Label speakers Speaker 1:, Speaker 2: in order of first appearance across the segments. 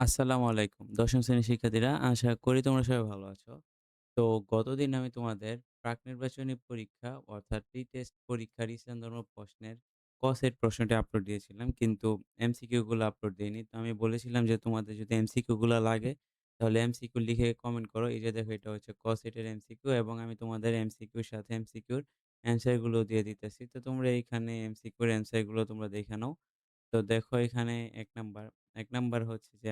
Speaker 1: আসসালামু আলাইকুম। ১ম শ্রেণীর শিক্ষার্থীরা, আশা করি তোমরা সবাই ভালো আছো। তো গতদিন আমি তোমাদের প্রাক নির্বাচনী পরীক্ষা অর্থাৎ টেস্ট পরীক্ষার ইসলাম ধর্ম প্রশ্নের ক সেট প্রশ্নটি আপলোড দিয়েছিলাম। কিন্তু এমসিকিউ গুলো আপলোড দেইনি। তো আমি বলেছিলাম যে তোমাদের যদি এমসিকিউ গুলা লাগে তাহলে এমসিকিউ লিখে কমেন্ট করো। এই যে দেখো, এটা হচ্ছে ক সেটের এমসিকিউ এবং আমি তোমাদের এমসিকিউর সাথে এমসিকিউর অ্যান্সার গুলো দিয়ে দিতেছি। তো তোমরা এইখানে এমসিকিউর অ্যান্সার গুলো তোমরা দেখে নাও। তো দেখো এখানে ১ নাম্বার হচ্ছে যে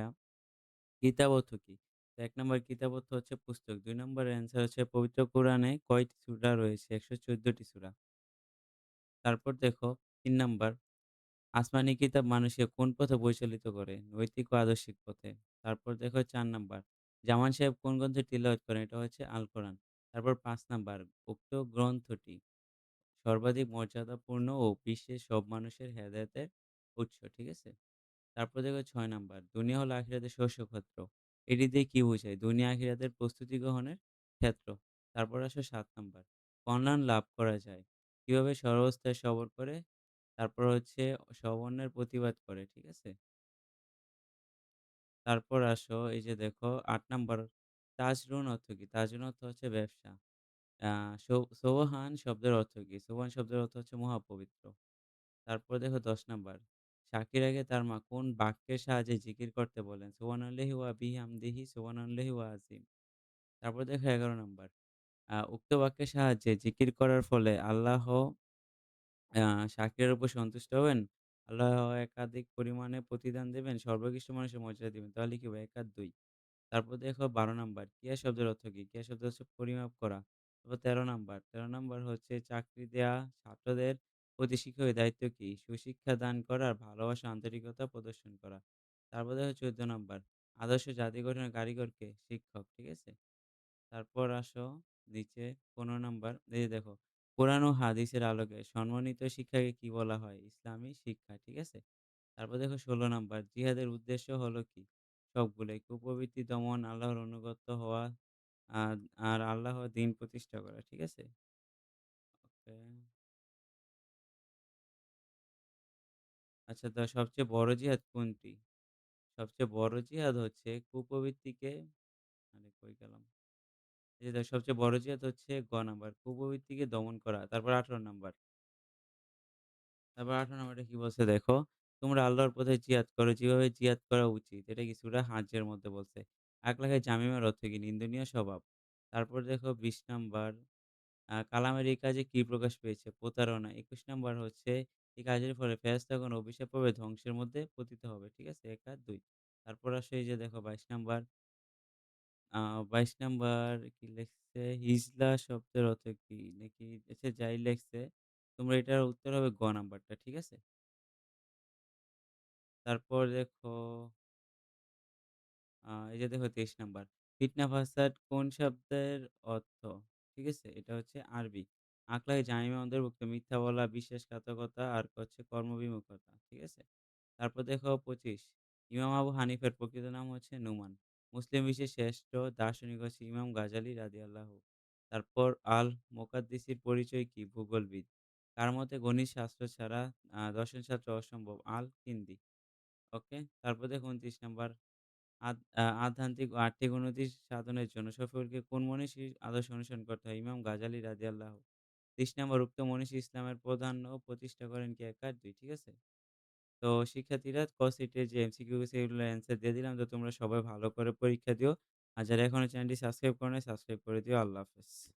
Speaker 1: কিতাব অর্থ কি? তো ১ নাম্বার কিতাব অর্থ হচ্ছে পুস্তক। ২ নাম্বারের অ্যান্সার হচ্ছে পবিত্র কোরআনে কয়টি সূরা রয়েছে? ১১৪ টি সূরা। তারপর দেখো ৩ নাম্বার, আসমানি কিতাব মানুষকে কোন পথে পরিচালিত করে? নৈতিক ও আদর্শিক পথে। তারপর দেখো ৪ নাম্বার, জামান সাহেব কোন গ্রন্থে তিলাওয়াত করেন? এটা হচ্ছে আল কোরআন। তারপর ৫ নাম্বার, উক্ত গ্রন্থটি সর্বাধিক মর্যাদাপূর্ণ ও বিশ্বের সব মানুষের হেদায়েতের উৎস। ঠিক আছে? তারপর দেখো ৬ নাম্বার, দুনিয়া হলো আখিরাতের শস্যক্ষেত্র। এটি দিয়ে কি বোঝায়? দুনিয়া আখিরাতের প্রস্তুতি গ্রহণের ক্ষেত্র। তারপর আসো ৭ নাম্বার, কল্যাণ লাভ করা যায়। কিভাবে সর্বাবস্থায় সবর করে? তারপর হচ্ছে সবর্ণের প্রতিবাদ করে। ঠিক আছে? তারপর আসো এই যে দেখো ৮ নাম্বার, তাজরুন অর্থ কি? তাজরুন অর্থ হচ্ছে ব্যবসা। আ সোবহান শব্দের অর্থ কি? সোবহান শব্দের অর্থ হচ্ছে মহাপবিত্র। তারপর দেখো ১০ নাম্বার, শাকির আগে তার মা কোন বাক্যের সাহায্যে জিকির করতে বলেন? সুবহানাল্লাহি ওয়া বিহামদিহি সুবহানাল্লাহি ওয়া আজিম। তারপর দেখো ১১ নাম্বার, উক্ত বাক্যের সাহায্যে জিকির করার ফলে আল্লাহ আ শাকিরের উপর সন্তুষ্ট হবেন। আল্লাহ একাধিক পরিমাণে প্রতিদান দেবেন, সর্বকৃষ্ট মানুষের মর্যাদা দিবেন। তাহলে কি হবে? ১ আর ২। তারপর দেখো ১২ নাম্বার, কিয়া শব্দের অর্থ কি? কিয়া শব্দ হচ্ছে পরিমাপ করা। তারপর ১৩ নাম্বার হচ্ছে চাকরি দেয়া ছাত্রদের প্রতি শিক্ষকের দায়িত্ব কি? সুশিক্ষা দান করা, আর ভালোবাসা, আন্তরিকতা প্রদর্শন করা। তারপর দেখো ১৪ নাম্বার, আদর্শ জাতি গঠনের কারিগর কে? শিক্ষক। ঠিক আছে? তারপর আসো নিচে ১৫ নাম্বার, এই যে দেখো, কোরআন ও হাদিসের আলোকে সমন্বিত শিক্ষাকে কি বলা হয়? ইসলামী শিক্ষা। ঠিক আছে? তারপর দেখো ১৬ নাম্বার, জিহাদের উদ্দেশ্য হলো কি? সবগুলোই। কুপ্রবৃত্তি দমন, আল্লাহর অনুগত হওয়া, আর আর আল্লাহর দ্বীন প্রতিষ্ঠা করা। ঠিক আছে? ওকে। আচ্ছা, তো সবচেয়ে বড় জিহাদ কোনটি? সবচেয়ে বড় জিহাদ হচ্ছে কুপ্রবৃত্তিকে, আরে কই গেলাম? এই যে দেখো, সবচেয়ে বড় জিহাদ হচ্ছে নাম্বার, কুপ্রবৃত্তিকে দমন করা। তারপর ১৮ নাম্বার। তারপর ১৮ নাম্বারটা কি বলছে দেখো, তোমরা আল্লাহর পথে জিহাদ করো যেভাবে জিহাদ করা উচিত। এটা কি সূরা হাজ্জের মধ্যে বলছে। আকলাকে জামিমের অর্থ কি? নিন্দনীয় স্বভাব। তারপর দেখো ২০ নাম্বার, কালামের এই কাজে কি প্রকাশ পেয়েছে? প্রতারণা। ২১ নাম্বার হচ্ছে এই কাজের ফলে ফেরেশতাগণ অভিশাপ পাবে, ধ্বংসের মধ্যে পতিত হবে। ঠিক আছে? ১ আর ২। তারপর আসো এই যে দেখো ২২ নাম্বার, আ ২২ নাম্বার কি লেখছে? হিজলা শব্দের অর্থ কি? নাকি আচ্ছা যাই লেখছে, তোমরা এটার উত্তর হবে নাম্বারটা। ঠিক আছে? তারপর দেখো এই যে দেখো ২৩ নাম্বার। ফিতনা ফাসাদ কোন শব্দের অর্থ? ঠিক আছে? এটা হচ্ছে আরবি। আকলাকে জামিমা অন্তর্ভুক্ত মিথ্যা বলা, বিশ্বাসঘাতকতা আর হচ্ছে কর্মবিমুখতা। ঠিক আছে? তারপর দেখো ২৫, ইমাম আবু হানিফার প্রকৃত নাম হচ্ছে নুমান। মুসলিম বিশ্বের শ্রেষ্ঠ দার্শনিক হচ্ছে ইমাম গাজ্জালী রাদিয়াল্লাহু। তারপর আল মুকাদ্দিসির পরিচয় কি? ভূগোলবিদ। কার মতে গণিত শাস্ত্র ছাড়া দর্শন শাস্ত্র অসম্ভব? আল কিন্দি। ওকে? তারপর দেখো ২৯ নাম্বার, আধ্যাত্মিক ও আর্থিক উন্নতি সাধনের জন্য সফিউরকে কোন মনীষীর আদর্শ অনুসরণ করতে হয়? ইমাম গাজ্জালী রাদিয়াল্লাহু। ৩০ নম্বর, উক্ত মনীষী ইসলামের প্রধান ও প্রতিষ্ঠা করেন কে? ১ আর ২। ঠিক আছে? তো শিক্ষার্থীরা, ক সেটের যে এমসিকিউ আছে এগুলোর অ্যান্সার দিয়ে দিলাম। তো তোমরা সবাই ভালো করে পরীক্ষা দিও। আর যারা এখনো চ্যানেলটি সাবস্ক্রাইব করো নাই সাবস্ক্রাইব করে দিও। আল্লাহ হাফেজ।